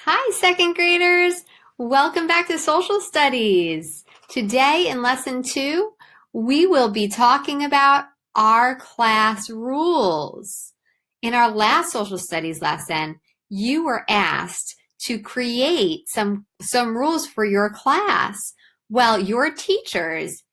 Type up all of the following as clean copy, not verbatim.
Hi, second graders. Welcome back to Social Studies. Today in Lesson 2, we will be talking about our class rules. In our last Social Studies lesson, you were asked to create some rules for your class. Well, your teachers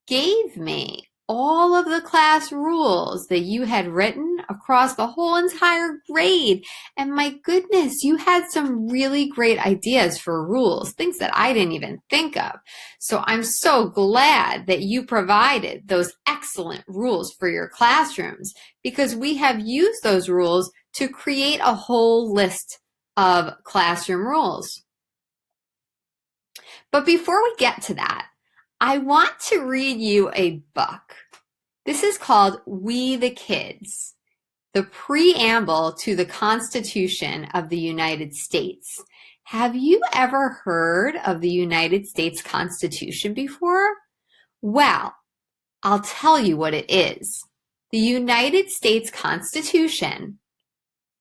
gave me all of the class rules that you had written across the whole entire grade. And my goodness, you had some really great ideas for rules, things that I didn't even think of. So I'm so glad that you provided those excellent rules for your classrooms, because we have used those rules to create a whole list of classroom rules. But before we get to that, I want to read you a book. This is called We the Kids, the preamble to the Constitution of the United States. Have you ever heard of the United States Constitution before? Well, I'll tell you what it is. The United States Constitution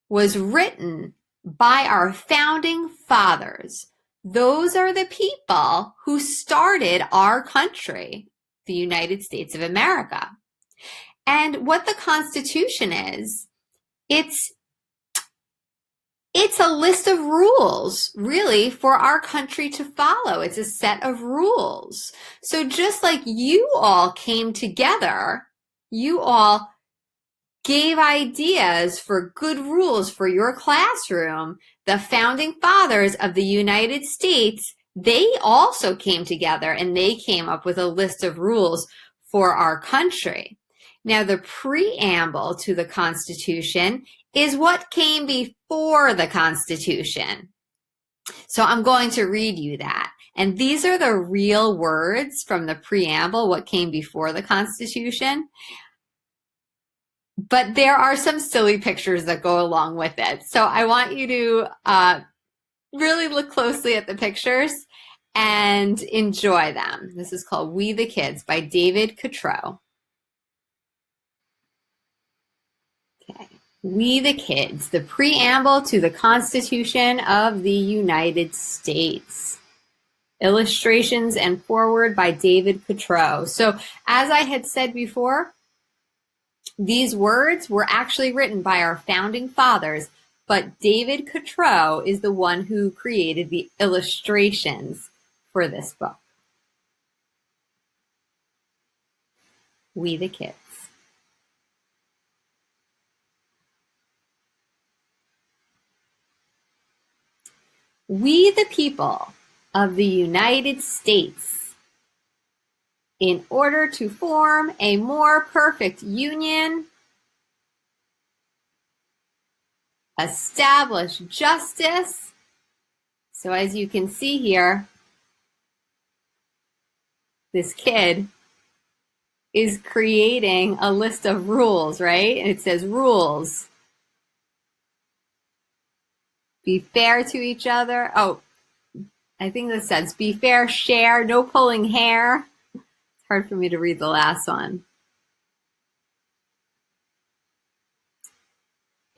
was written by our founding fathers. Those are the people who started our country, the United States of America. And what the Constitution is, it's a list of rules, really, for our country to follow. It's a set of rules. So just like you all came together, you all gave ideas for good rules for your classroom, the founding fathers of the United States, they also came together and they came up with a list of rules for our country. Now, the preamble to the Constitution is what came before the Constitution. So I'm going to read you that. And these are the real words from the preamble, what came before the Constitution. But there are some silly pictures that go along with it. So I want you to really look closely at the pictures and enjoy them. This is called We the Kids by David Catrow. Okay. We the Kids, the preamble to the Constitution of the United States. Illustrations and foreword by David Catrow. So as I had said before, these words were actually written by our founding fathers, but David Catrow is the one who created the illustrations for this book. We the Kids. We the people of the United States, in order to form a more perfect union, establish justice. So as you can see here, this kid is creating a list of rules, right? And it says rules. Be fair to each other. Oh, I think this says be fair, share, no pulling hair. It's hard for me to read the last one.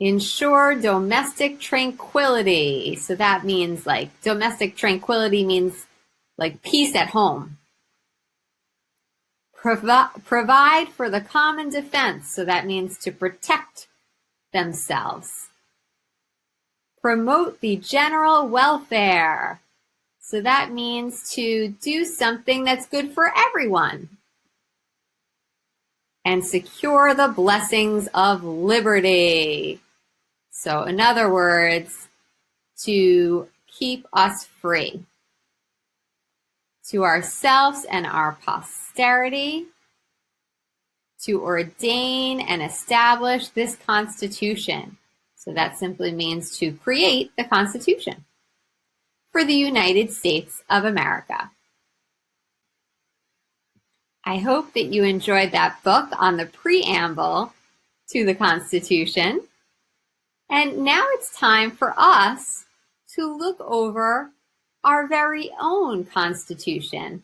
Ensure domestic tranquility. So that means domestic tranquility means like peace at home. Provide for the common defense. So that means to protect themselves. Promote the general welfare. So that means to do something that's good for everyone. And secure the blessings of liberty. So in other words, to keep us free. To ourselves and our posterity. To ordain and establish this Constitution. So that simply means to create the Constitution for the United States of America. I hope that you enjoyed that book on the preamble to the Constitution. And now it's time for us to look over our very own Constitution.